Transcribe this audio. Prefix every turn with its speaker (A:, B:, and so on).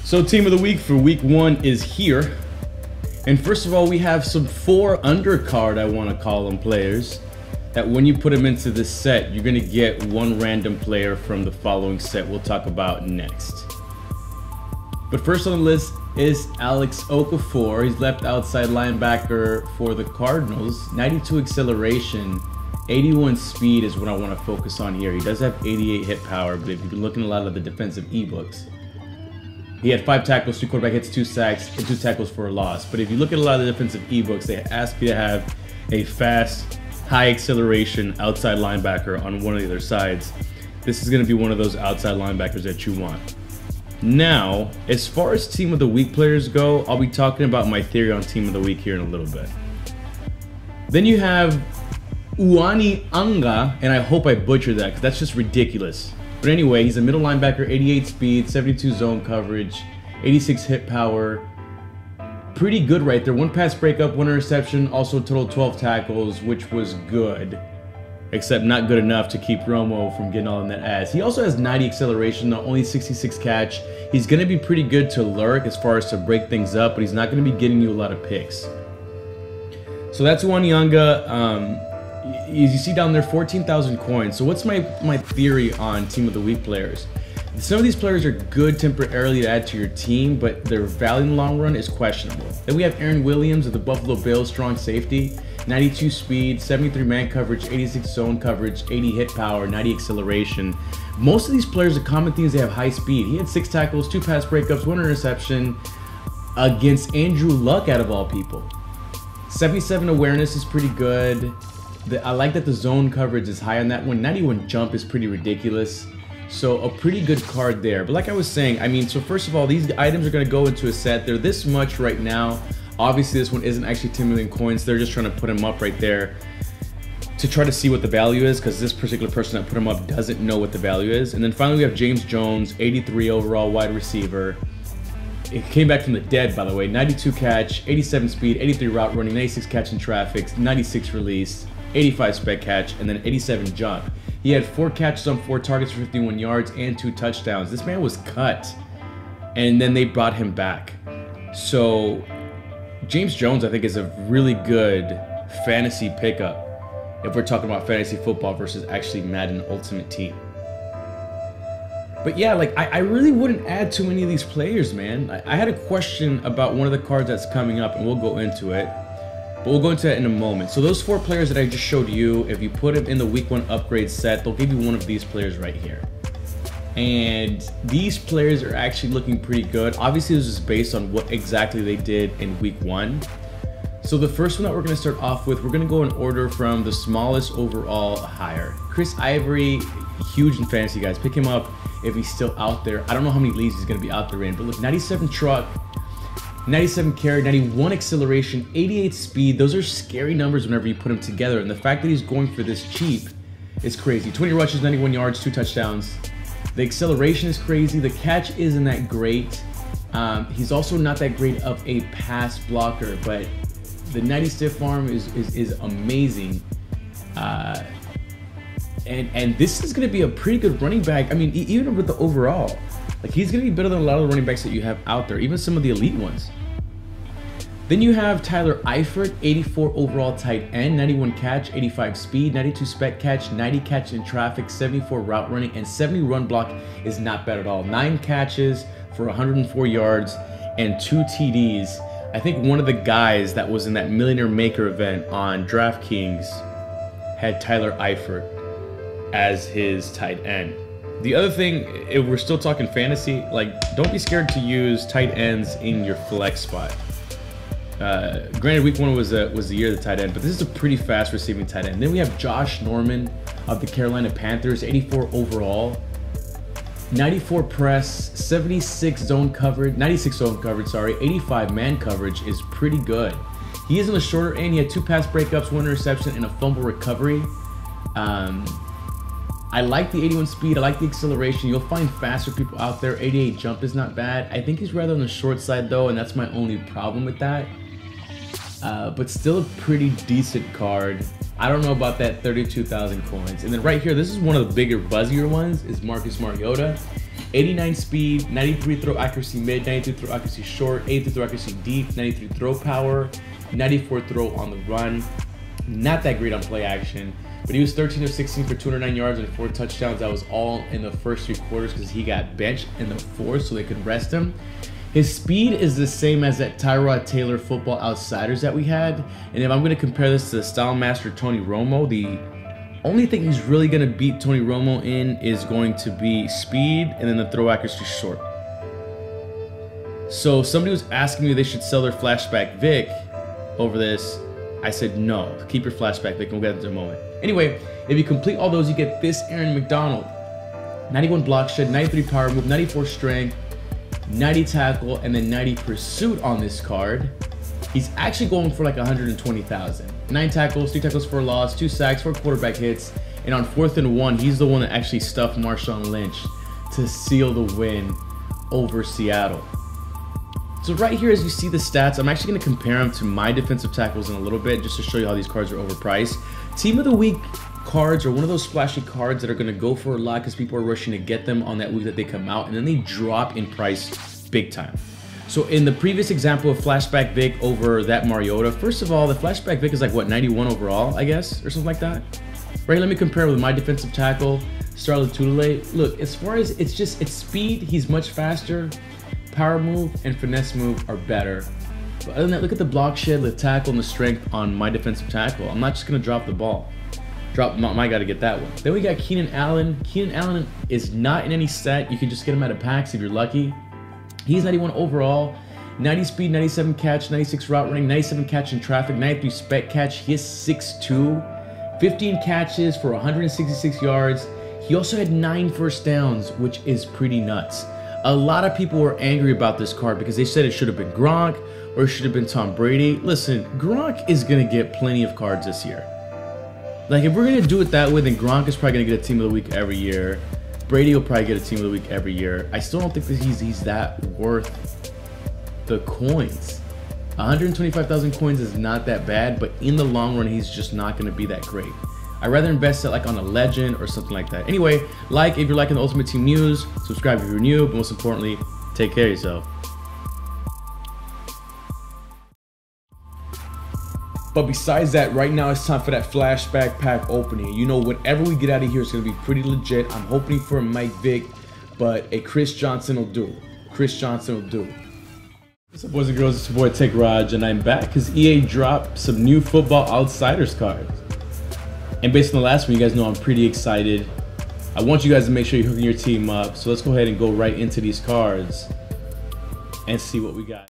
A: So team of the week for week 1 is here. And first of all, we have some 4 undercard, I want to call them, players that when you put them into this set, you're going to get one random player from the following set we'll talk about next. But first on the list is Alex Okafor. He's left outside linebacker for the Cardinals. 92 acceleration, 81 speed is what I want to focus on here. He does have 88 hit power, but if you've been looking at a lot of the defensive ebooks, he had 5 tackles, 2 quarterback hits, 2 sacks, and 2 tackles for a loss. But if you look at a lot of the defensive ebooks, they ask you to have a fast, high acceleration outside linebacker on one of the other sides. This is going to be one of those outside linebackers that you want. Now, as far as team of the week players go, I'll be talking about my theory on team of the week here in a little bit. Then you have Ronnie Unga, and I hope I butchered that because that's just ridiculous. But anyway, he's a middle linebacker, 88 speed, 72 zone coverage, 86 hit power. Pretty good right there. 1 pass breakup, 1 interception, also a total 12 tackles, which was good. Except not good enough to keep Romo from getting all in that ass. He also has 90 acceleration, though, only 66 catch. He's going to be pretty good to lurk as far as to break things up, but he's not going to be getting you a lot of picks. So that's Ronnie Unga. As you see down there, 14,000 coins. So what's my theory on team of the week players? Some of these players are good temporarily to add to your team, but their value in the long run is questionable. Then we have Aaron Williams of the Buffalo Bills, strong safety, 92 speed, 73 man coverage, 86 zone coverage, 80 hit power, 90 acceleration. Most of these players, the common thing is they have high speed. He had 6 tackles, 2 pass breakups, 1 interception against Andrew Luck out of all people. 77 awareness is pretty good. I like that the zone coverage is high on that one. 91 jump is pretty ridiculous. So a pretty good card there. But like I was saying, I mean, so first of all, these items are going to go into a set. They're this much right now. Obviously, this one isn't actually 10 million coins. They're just trying to put them up right there to try to see what the value is, because this particular person that put them up doesn't know what the value is. And then finally, we have James Jones, 83 overall wide receiver. It came back from the dead, by the way. 92 catch, 87 speed, 83 route running, 96 catch in traffic, 96 release, 85 spec catch, and then 87 jump. He had 4 catches on 4 targets for 51 yards and 2 touchdowns. This man was cut, and then they brought him back. So James Jones, I think, is a really good fantasy pickup if we're talking about fantasy football versus actually Madden Ultimate Team. But yeah, like I really wouldn't add too many of these players, man. I had a question about one of the cards that's coming up, and we'll go into it. But we'll go into that in a moment. So those 4 players that I just showed you, if you put them in the week 1 upgrade set, they'll give you one of these players right here. And these players are actually looking pretty good. Obviously, this is based on what exactly they did in week 1. So the first one that we're going to start off with, we're going to go in order from the smallest overall higher. Chris Ivory, huge in fantasy, guys. Pick him up if he's still out there. I don't know how many leagues he's going to be out there in, but look, 97 truck, 97 carry, 91 acceleration, 88 speed. Those are scary numbers whenever you put them together. And the fact that he's going for this cheap is crazy. 20 rushes, 91 yards, 2 touchdowns. The acceleration is crazy. The catch isn't that great. He's also not that great of a pass blocker, but the 90 stiff arm is amazing. And this is going to be a pretty good running back. I mean, even with the overall, like, he's going to be better than a lot of the running backs that you have out there, even some of the elite ones. Then you have Tyler Eifert, 84 overall tight end, 91 catch, 85 speed, 92 spec catch, 90 catch in traffic, 74 route running, and 70 run block is not bad at all. 9 catches for 104 yards and 2 TDs. I think one of the guys that was in that Millionaire Maker event on DraftKings had Tyler Eifert as his tight end. The other thing, if we're still talking fantasy, like, don't be scared to use tight ends in your flex spot. Granted, week 1 was the year of the tight end, but this is a pretty fast receiving tight end. Then we have Josh Norman of the Carolina Panthers, 84 overall, 94 press, 76 zone coverage, 96 zone coverage, sorry, 85 man coverage is pretty good. He is on the shorter end. He had 2 pass breakups, 1 interception, and a fumble recovery. I like the 81 speed. I like the acceleration. You'll find faster people out there. 88 jump is not bad. I think he's rather on the short side, though, and that's my only problem with that. but still a pretty decent card. I don't know about that 32,000 coins. And then right here, this is one of the bigger, buzzier ones, is Marcus Mariota. 89 speed, 93 throw accuracy mid, 92 throw accuracy short, 83 throw accuracy deep, 93 throw power, 94 throw on the run. Not that great on play action, but he was 13 of 16 for 209 yards and 4 touchdowns. That was all in the first 3 quarters because he got benched in the fourth so they could rest him. His speed is the same as that Tyrod Taylor Football Outsiders that we had. And if I'm going to compare this to the Style Master Tony Romo, the only thing he's really going to beat Tony Romo in is going to be speed and then the throw accuracy short. So somebody was asking me if they should sell their Flashback Vic over this. I said no, keep your Flashback Vic and we'll get into it in a moment. Anyway, if you complete all those, you get this Aaron McDonald. 91 block shed, 93 power move, 94 strength, 90 tackle, and then 90 pursuit on this card. He's actually going for like 120,000. 9 tackles, 3 tackles for a loss, 2 sacks, 4 quarterback hits, and on 4th and 1, he's the one that actually stuffed Marshawn Lynch to seal the win over Seattle. So right here, as you see the stats, I'm actually going to compare them to my defensive tackles in a little bit, just to show you how these cards are overpriced. Team of the week cards are one of those splashy cards that are going to go for a lot because people are rushing to get them on that week that they come out, and then they drop in price big time. So in the previous example of Flashback Vic over that Mariota, first of all, the Flashback Vic is like what, 91 overall, I guess, or something like that. Right, let me compare with my defensive tackle, Starlet Tutele. Look, as far as it's speed, he's much faster. Power move and finesse move are better. But other than that, look at the block shed, the tackle, and the strength on my defensive tackle. I'm not just gonna drop the ball. My guy to get that one. Then we got Keenan Allen. Keenan Allen is not in any set. You can just get him out of packs if you're lucky. He's 91 overall, 90 speed, 97 catch, 96 route running, 97 catch in traffic, 93 spec catch. He is 6'2", 15 catches for 166 yards. He also had 9 first downs, which is pretty nuts. A lot of people were angry about this card because they said it should have been Gronk or it should have been Tom Brady. Listen, Gronk is going to get plenty of cards this year. Like, if we're going to do it that way, then Gronk is probably going to get a team of the week every year. Brady will probably get a team of the week every year. I still don't think that he's that worth the coins. 125,000 coins is not that bad, but in the long run, he's just not going to be that great. I'd rather invest it like on a legend or something like that. Anyway, like if you're liking the Ultimate Team news, subscribe if you're new, but most importantly, take care of yourself. But besides that, right now it's time for that flashback pack opening. You know, whatever we get out of here is going to be pretty legit. I'm hoping for a Mike Vick, but a Chris Johnson will do. Chris Johnson will do. What's up, boys and girls? It's your boy TeKRaJ, and I'm back because EA dropped some new Football Outsiders cards. And based on the last one, you guys know I'm pretty excited. I want you guys to make sure you're hooking your team up. So let's go ahead and go right into these cards and see what we got.